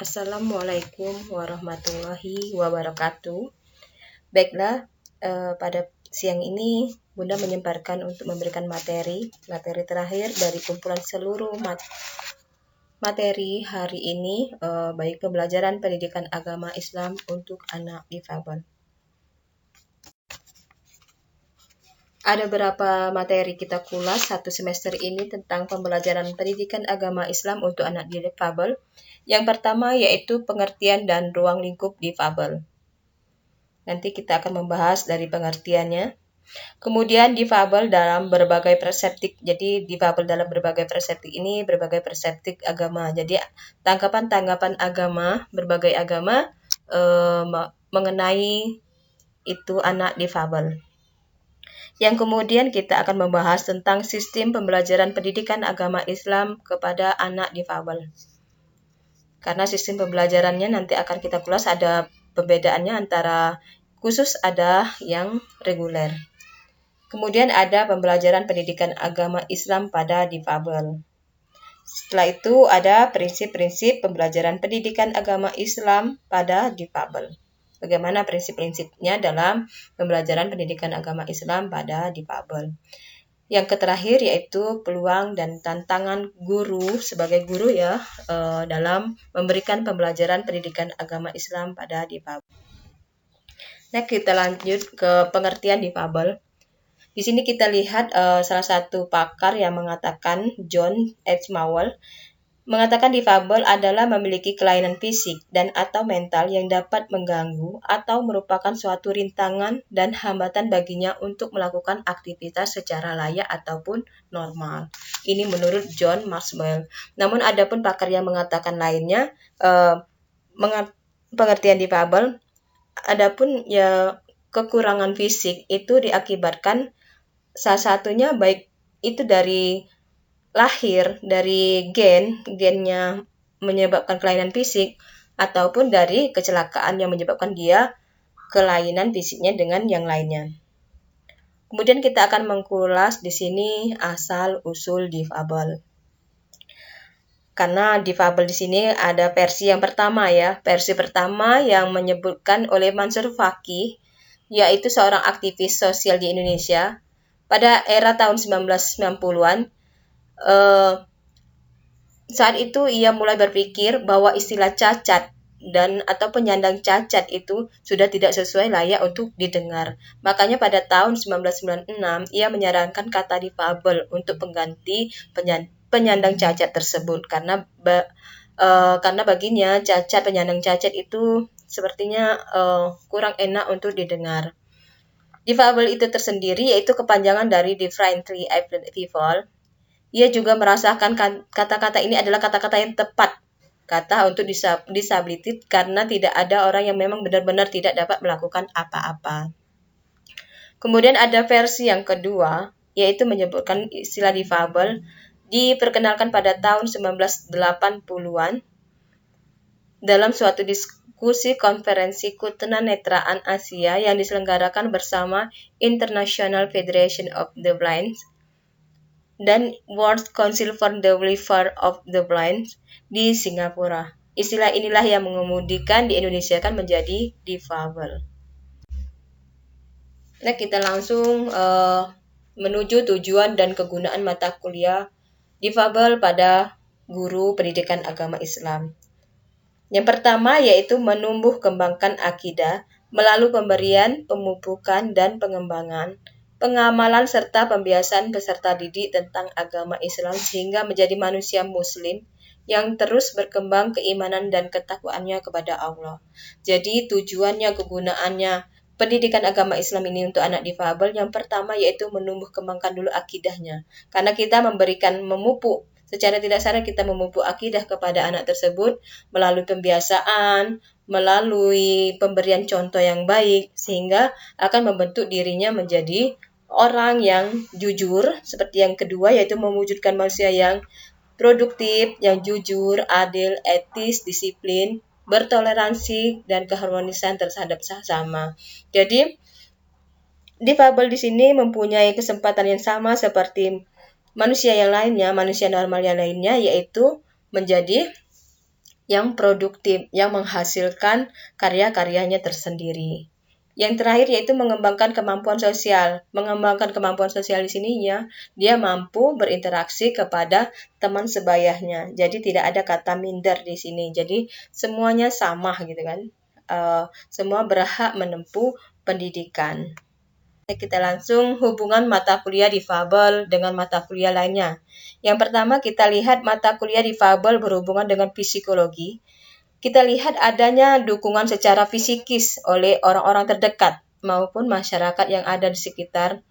Assalamualaikum warahmatullahi wabarakatuh. Baiklah, pada siang ini Bunda menyemparkan untuk memberikan materi terakhir dari kumpulan seluruh materi hari ini, baik pembelajaran pendidikan agama Islam untuk anak difabel. Ada beberapa materi kita kulas satu semester ini tentang pembelajaran pendidikan agama Islam untuk anak difabel. Yang pertama yaitu pengertian dan ruang lingkup difabel. Nanti kita akan membahas dari pengertiannya. Kemudian difabel dalam berbagai perseptik. Jadi difabel dalam berbagai perseptik ini berbagai perseptik agama. Jadi tanggapan-tanggapan agama, berbagai agama mengenai itu anak difabel. Yang kemudian kita akan membahas tentang sistem pembelajaran pendidikan agama Islam kepada anak difabel. Karena sistem pembelajarannya nanti akan kita kulas, ada perbedaannya antara khusus ada yang reguler. Kemudian ada pembelajaran pendidikan agama Islam pada difabel. Setelah itu ada prinsip-prinsip pembelajaran pendidikan agama Islam pada difabel. Bagaimana prinsip-prinsipnya dalam pembelajaran pendidikan agama Islam pada difabel. Yang terakhir yaitu peluang dan tantangan guru sebagai guru dalam memberikan pembelajaran pendidikan agama Islam pada difabel. Nah, kita lanjut ke pengertian difabel. Di sini kita lihat salah satu pakar yang mengatakan, John H. Mowell, mengatakan difabel adalah memiliki kelainan fisik dan atau mental yang dapat mengganggu atau merupakan suatu rintangan dan hambatan baginya untuk melakukan aktivitas secara layak ataupun normal. Ini menurut John Maxwell. Namun ada pun pakar yang mengatakan lainnya, pengertian difabel, adapun kekurangan fisik itu diakibatkan salah satunya baik itu dari lahir, dari gennya menyebabkan kelainan fisik, ataupun dari kecelakaan yang menyebabkan dia kelainan fisiknya dengan yang lainnya. Kemudian kita akan mengkulas di sini asal-usul difabel. Karena difabel di sini ada versi yang pertama Versi pertama yang menyebutkan oleh Mansur Faki, yaitu seorang aktivis sosial di Indonesia pada era tahun 1990-an. Saat itu ia mulai berpikir bahwa istilah cacat dan atau penyandang cacat itu sudah tidak sesuai layak untuk didengar. Makanya pada tahun 1996 ia menyarankan kata difabel untuk pengganti penyandang cacat tersebut karena baginya penyandang cacat itu sepertinya kurang enak untuk didengar. Difabel itu tersendiri yaitu kepanjangan dari differently abled people. Ia juga merasakan kata-kata ini adalah kata-kata yang tepat, kata untuk disability, karena tidak ada orang yang memang benar-benar tidak dapat melakukan apa-apa. Kemudian ada versi yang kedua, yaitu menyebutkan istilah difabel diperkenalkan pada tahun 1980-an dalam suatu diskusi konferensi ketunanetraan Asia yang diselenggarakan bersama International Federation of the Blind dan World Council for the Welfare of the Blind di Singapura. Istilah inilah yang mengemudikan di Indonesia kan menjadi difabel. Nah, kita langsung menuju tujuan dan kegunaan mata kuliah difabel pada guru pendidikan agama Islam. Yang pertama yaitu menumbuh kembangkan akidah melalui pemberian, pemupukan, dan pengembangan pengamalan serta pembiasaan peserta didik tentang agama Islam sehingga menjadi manusia muslim yang terus berkembang keimanan dan ketakwaannya kepada Allah. Jadi tujuannya, kegunaannya pendidikan agama Islam ini untuk anak difabel yang pertama yaitu menumbuh kembangkan dulu akidahnya. Karena kita memupuk secara tidak sadar kita memupuk akidah kepada anak tersebut melalui pembiasaan, melalui pemberian contoh yang baik sehingga akan membentuk dirinya menjadi orang yang jujur. Seperti yang kedua yaitu mewujudkan manusia yang produktif, yang jujur, adil, etis, disiplin, bertoleransi, dan keharmonisan terhadap sesama. Jadi difabel di sini mempunyai kesempatan yang sama seperti manusia yang lainnya, manusia normal yang lainnya, yaitu menjadi yang produktif, yang menghasilkan karya-karyanya tersendiri. Yang terakhir yaitu mengembangkan kemampuan sosial. Mengembangkan kemampuan sosial di sini ya, dia mampu berinteraksi kepada teman sebayanya. Jadi tidak ada kata minder di sini. Jadi semuanya sama gitu kan. Semua berhak menempuh pendidikan. Kita langsung hubungan mata kuliah difabel dengan mata kuliah lainnya. Yang pertama kita lihat mata kuliah difabel berhubungan dengan psikologi. Kita lihat adanya dukungan secara fisikis oleh orang-orang terdekat maupun masyarakat yang ada di sekitar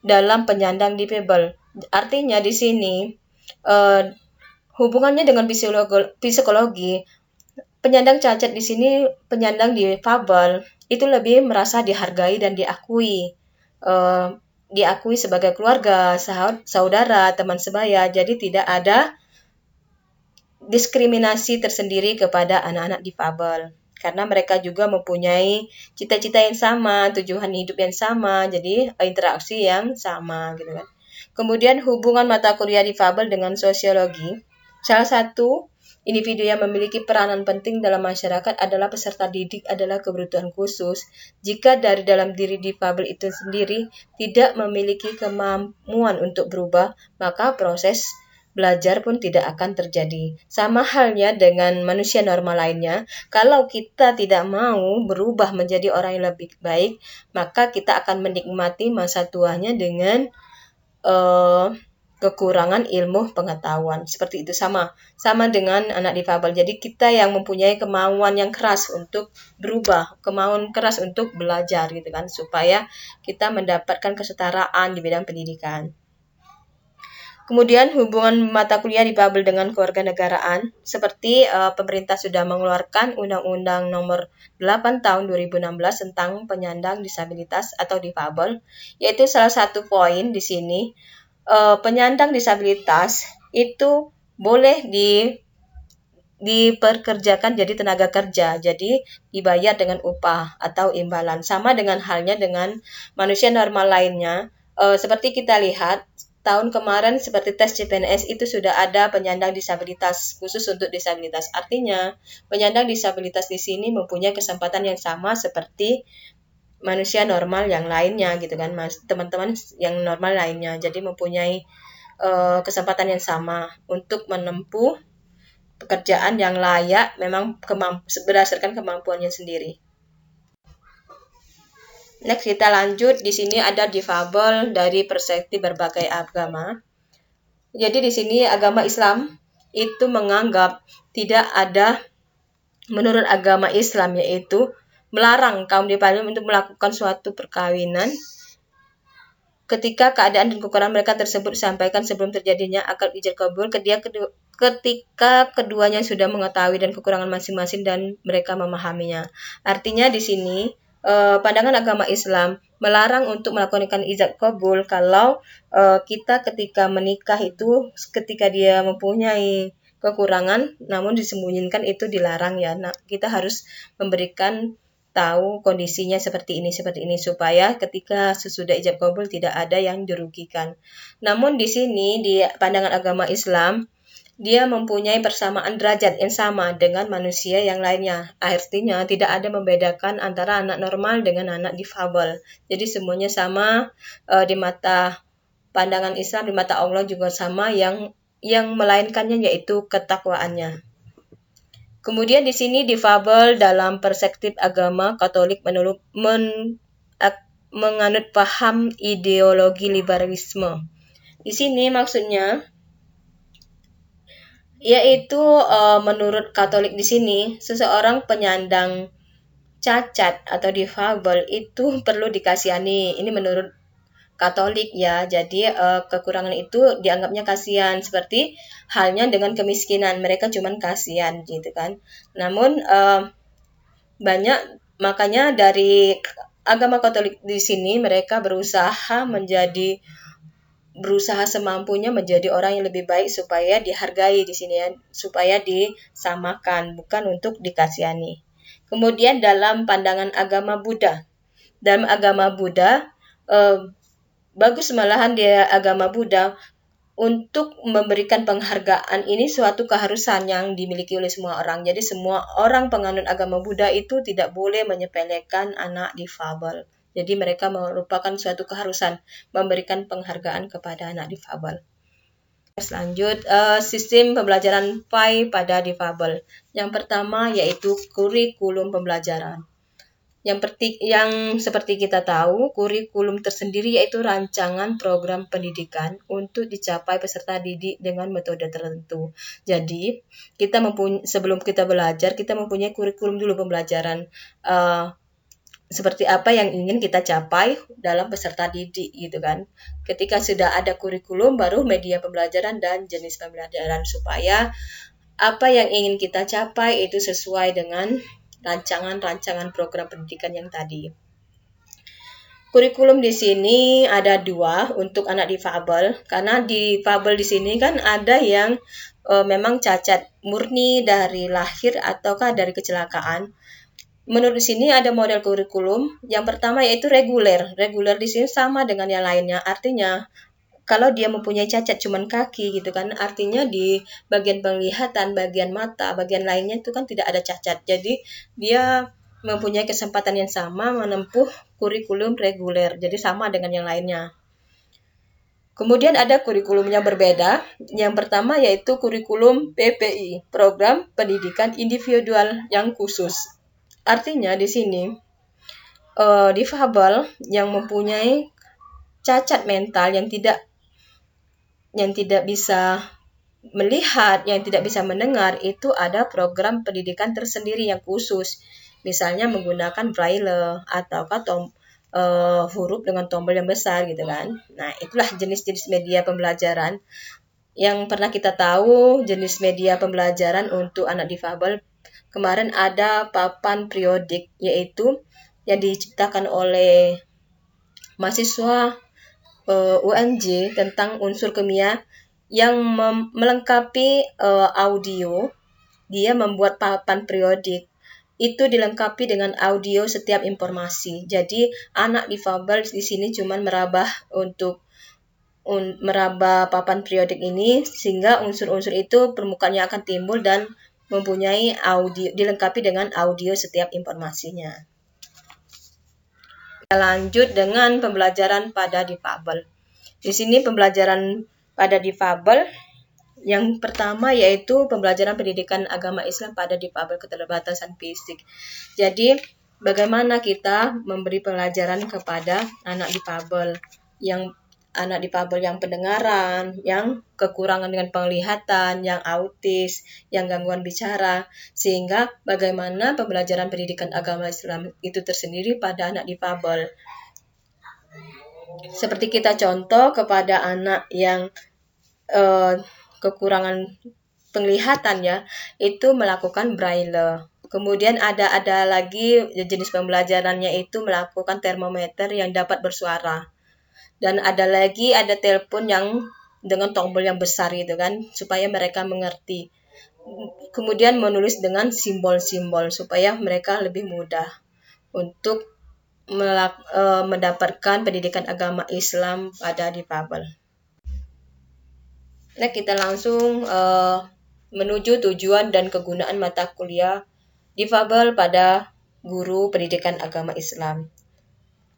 dalam penyandang difabel. Artinya di sini hubungannya dengan psikologi, penyandang cacat di sini, penyandang difabel itu lebih merasa dihargai dan diakui. Diakui sebagai keluarga, saudara, teman sebaya. Jadi tidak ada diskriminasi tersendiri kepada anak-anak difabel. Karena mereka juga mempunyai cita-cita yang sama, tujuan hidup yang sama, jadi interaksi yang sama gitu kan. Kemudian hubungan mata kuliah difabel dengan sosiologi. Salah satu individu yang memiliki peranan penting dalam masyarakat adalah peserta didik adalah kebutuhan khusus. Jika dari dalam diri difabel itu sendiri tidak memiliki kemampuan untuk berubah, maka proses belajar pun tidak akan terjadi. Sama halnya dengan manusia normal lainnya, kalau kita tidak mau berubah menjadi orang yang lebih baik, maka kita akan menikmati masa tuanya dengan kekurangan ilmu pengetahuan. Seperti itu sama dengan anak difabel. Jadi kita yang mempunyai kemauan yang keras untuk berubah, kemauan keras untuk belajar gitu kan, supaya kita mendapatkan kesetaraan di bidang pendidikan. Kemudian hubungan mata kuliah difabel dengan kewarganegaraan, seperti pemerintah sudah mengeluarkan Undang-Undang Nomor 8 Tahun 2016 tentang penyandang disabilitas atau difabel, yaitu salah satu poin di sini, penyandang disabilitas itu boleh diperkerjakan jadi tenaga kerja, jadi dibayar dengan upah atau imbalan, sama dengan halnya dengan manusia normal lainnya. Seperti kita lihat tahun kemarin seperti tes CPNS itu sudah ada penyandang disabilitas, khusus untuk disabilitas. Artinya penyandang disabilitas di sini mempunyai kesempatan yang sama seperti manusia normal yang lainnya gitu kan, teman-teman yang normal lainnya. Jadi mempunyai kesempatan yang sama untuk menempuh pekerjaan yang layak memang berdasarkan kemampuannya sendiri. Next kita lanjut, di sini ada difabel dari perspektif berbagai agama. Jadi di sini agama Islam itu menganggap tidak ada, menurut agama Islam yaitu melarang kaum difabel untuk melakukan suatu perkawinan ketika keadaan dan kekurangan mereka tersebut disampaikan sebelum terjadinya akad ijab kabul, ketika keduanya sudah mengetahui dan kekurangan masing-masing dan mereka memahaminya. Artinya di sini pandangan agama Islam melarang untuk melakukan ijab kabul kalau kita ketika menikah itu ketika dia mempunyai kekurangan namun disembunyikan itu dilarang ya. Nah, kita harus memberikan tahu kondisinya seperti ini supaya ketika sesudah ijab kabul tidak ada yang dirugikan. Namun di sini di pandangan agama Islam dia mempunyai persamaan derajat yang sama dengan manusia yang lainnya. Artinya tidak ada membedakan antara anak normal dengan anak difabel. Jadi semuanya sama di mata pandangan Islam, di mata Allah juga sama, yang melainkannya yaitu ketakwaannya. Kemudian di sini difabel dalam perspektif agama Katolik menganut paham ideologi liberalisme. Di sini maksudnya yaitu menurut Katolik di sini seseorang penyandang cacat atau difabel itu perlu dikasihani. Ini menurut Katolik ya. Jadi kekurangan itu dianggapnya kasihan, seperti halnya dengan kemiskinan, mereka cuman kasihan gitu kan. Namun makanya dari agama Katolik di sini mereka berusaha semampunya menjadi orang yang lebih baik supaya dihargai di sini ya, supaya disamakan, bukan untuk dikasihani. Kemudian dalam pandangan agama Buddha, bagus malahan dia agama Buddha untuk memberikan penghargaan ini suatu keharusan yang dimiliki oleh semua orang. Jadi semua orang penganut agama Buddha itu tidak boleh menyepelekan anak difabel. Jadi mereka merupakan suatu keharusan memberikan penghargaan kepada anak difabel. Selanjut, sistem pembelajaran PAI pada difabel. Yang pertama yaitu kurikulum pembelajaran. Yang seperti kita tahu, kurikulum tersendiri yaitu rancangan program pendidikan untuk dicapai peserta didik dengan metode tertentu. Jadi, sebelum kita belajar, kita mempunyai kurikulum dulu pembelajaran. Seperti apa yang ingin kita capai dalam peserta didik gitu kan. Ketika sudah ada kurikulum, baru media pembelajaran dan jenis pembelajaran supaya apa yang ingin kita capai itu sesuai dengan rancangan program pendidikan yang tadi. Kurikulum di sini ada 2 untuk anak difabel, karena difabel di sini kan ada yang memang cacat murni dari lahir ataukah dari kecelakaan. Menurut sini ada model kurikulum. Yang pertama yaitu reguler. Reguler di sini sama dengan yang lainnya. Artinya kalau dia mempunyai cacat cuman kaki gitu kan, artinya di bagian penglihatan, bagian mata, bagian lainnya itu kan tidak ada cacat. Jadi dia mempunyai kesempatan yang sama menempuh kurikulum reguler. Jadi sama dengan yang lainnya. Kemudian ada kurikulum yang berbeda. Yang pertama yaitu kurikulum PPI, Program Pendidikan Individual yang Khusus. Artinya di sini difabel yang mempunyai cacat mental yang tidak bisa melihat, yang tidak bisa mendengar, itu ada program pendidikan tersendiri yang khusus. Misalnya menggunakan braille ataukah huruf dengan tombol yang besar gitu kan. Nah, itulah jenis-jenis media pembelajaran. Yang pernah kita tahu jenis media pembelajaran untuk anak difabel, kemarin ada papan periodik, yaitu yang diciptakan oleh mahasiswa UNJ tentang unsur kimia yang melengkapi audio. Dia membuat papan periodik. Itu dilengkapi dengan audio setiap informasi. Jadi anak difabel di sini cuma meraba papan periodik ini sehingga unsur-unsur itu permukaannya akan timbul dan mempunyai audio, dilengkapi dengan audio setiap informasinya. Kita lanjut dengan pembelajaran pada difabel. Di sini pembelajaran pada difabel yang pertama yaitu pembelajaran pendidikan agama Islam pada difabel keterbatasan fisik. Jadi bagaimana kita memberi pelajaran kepada anak difabel yang pendengaran, yang kekurangan dengan penglihatan, yang autis, yang gangguan bicara, sehingga bagaimana pembelajaran pendidikan agama Islam itu tersendiri pada anak difabel. Seperti kita contoh kepada anak yang kekurangan penglihatan ya, itu melakukan braille. Kemudian ada lagi jenis pembelajarannya itu melakukan termometer yang dapat bersuara. Dan ada telepon yang dengan tombol yang besar gitu kan, supaya mereka mengerti. Kemudian menulis dengan simbol-simbol supaya mereka lebih mudah untuk mendapatkan pendidikan agama Islam pada difabel. Nah, kita langsung menuju tujuan dan kegunaan mata kuliah difabel pada guru pendidikan agama Islam.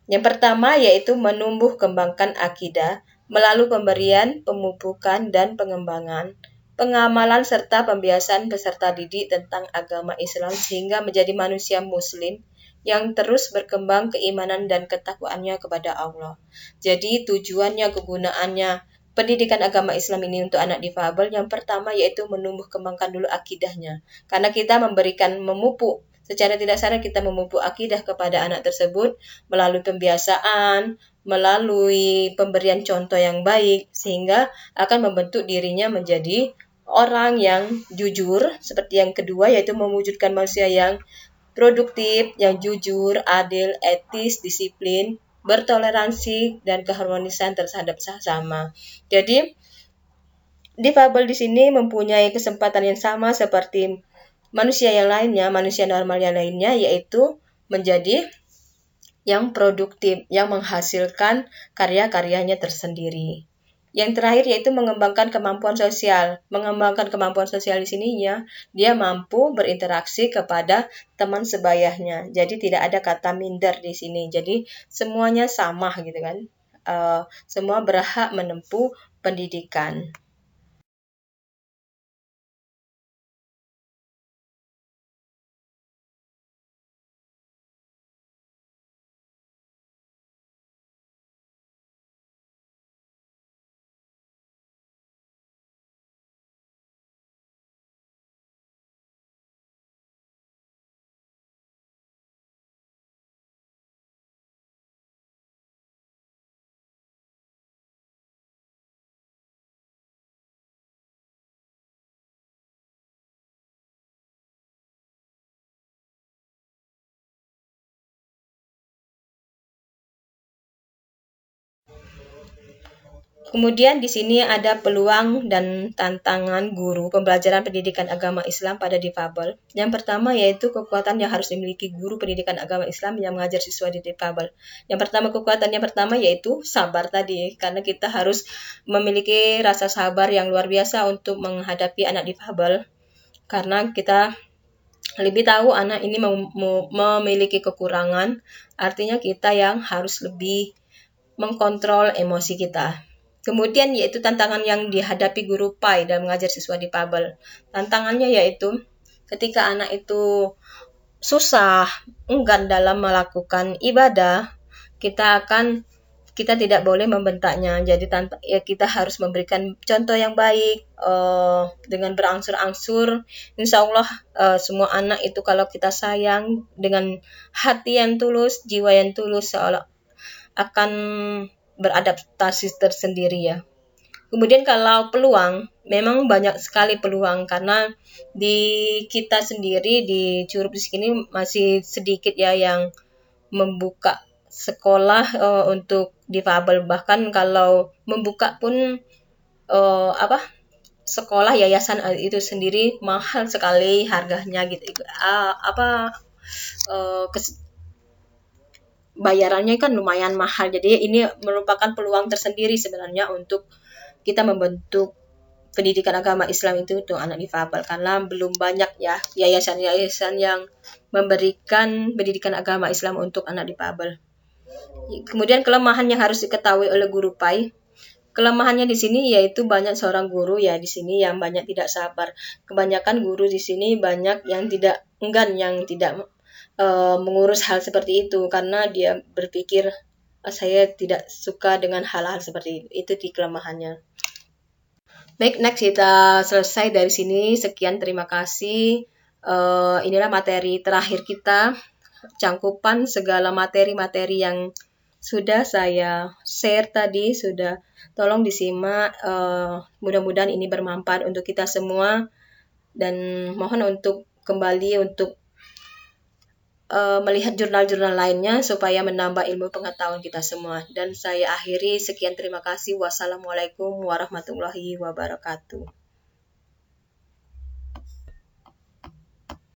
Yang pertama yaitu menumbuh kembangkan akidah melalui pemberian, pemupukan, dan pengembangan, pengamalan serta pembiasan peserta didik tentang agama Islam sehingga menjadi manusia muslim yang terus berkembang keimanan dan ketakwaannya kepada Allah. Jadi tujuannya, kegunaannya pendidikan agama Islam ini untuk anak difabel yang pertama yaitu menumbuh kembangkan dulu akidahnya. Karena kita memupuk secara tidak sadar kita memupuk akidah kepada anak tersebut melalui pembiasaan, melalui pemberian contoh yang baik, sehingga akan membentuk dirinya menjadi orang yang jujur. Seperti yang kedua yaitu mewujudkan manusia yang produktif, yang jujur, adil, etis, disiplin, bertoleransi, dan keharmonisan terhadap sesama. Jadi, difabel di sini mempunyai kesempatan yang sama seperti manusia yang lainnya, manusia normal yang lainnya, yaitu menjadi yang produktif, yang menghasilkan karya-karyanya tersendiri. Yang terakhir yaitu mengembangkan kemampuan sosial. Mengembangkan kemampuan sosial di sini ya, dia mampu berinteraksi kepada teman sebayanya. Jadi tidak ada kata minder di sini. Jadi semuanya sama gitu kan. Semua berhak menempuh pendidikan. Kemudian di sini ada peluang dan tantangan guru pembelajaran pendidikan agama Islam pada difabel. Yang pertama yaitu kekuatan yang harus dimiliki guru pendidikan agama Islam yang mengajar siswa di difabel. Yang pertama, kekuatan yang pertama yaitu sabar tadi, karena kita harus memiliki rasa sabar yang luar biasa untuk menghadapi anak difabel. Karena kita lebih tahu anak ini memiliki kekurangan, artinya kita yang harus lebih mengkontrol emosi kita. Kemudian yaitu tantangan yang dihadapi guru PAI dalam mengajar siswa difabel. Tantangannya yaitu ketika anak itu susah, enggan dalam melakukan ibadah, kita tidak boleh membentaknya. Jadi kita harus memberikan contoh yang baik dengan berangsur-angsur. Insya Allah semua anak itu kalau kita sayang dengan hati yang tulus, jiwa yang tulus, seolah akan beradaptasi tersendiri ya. Kemudian kalau peluang, memang banyak sekali peluang karena di kita sendiri di Curup di sini masih sedikit ya yang membuka sekolah untuk difabel. Bahkan kalau membuka pun sekolah yayasan itu sendiri mahal sekali harganya gitu. Bayarannya kan lumayan mahal. Jadi ini merupakan peluang tersendiri sebenarnya untuk kita membentuk pendidikan agama Islam itu untuk anak difabel, karena belum banyak ya yayasan-yayasan yang memberikan pendidikan agama Islam untuk anak difabel. Kemudian kelemahan yang harus diketahui oleh guru PAI. Kelemahannya di sini yaitu banyak seorang guru ya di sini yang banyak tidak sabar. Kebanyakan guru di sini banyak yang tidak enggan, yang tidak mengurus hal seperti itu karena dia berpikir saya tidak suka dengan hal-hal seperti itu di kelemahannya. Baik, next kita selesai dari sini. Sekian, terima kasih. Inilah materi terakhir kita, cangkupan segala materi-materi yang sudah saya share tadi, sudah tolong disimak. Mudah-mudahan ini bermanfaat untuk kita semua dan mohon untuk kembali untuk melihat jurnal-jurnal lainnya supaya menambah ilmu pengetahuan kita semua. Dan saya akhiri, sekian, terima kasih. Wassalamualaikum warahmatullahi wabarakatuh.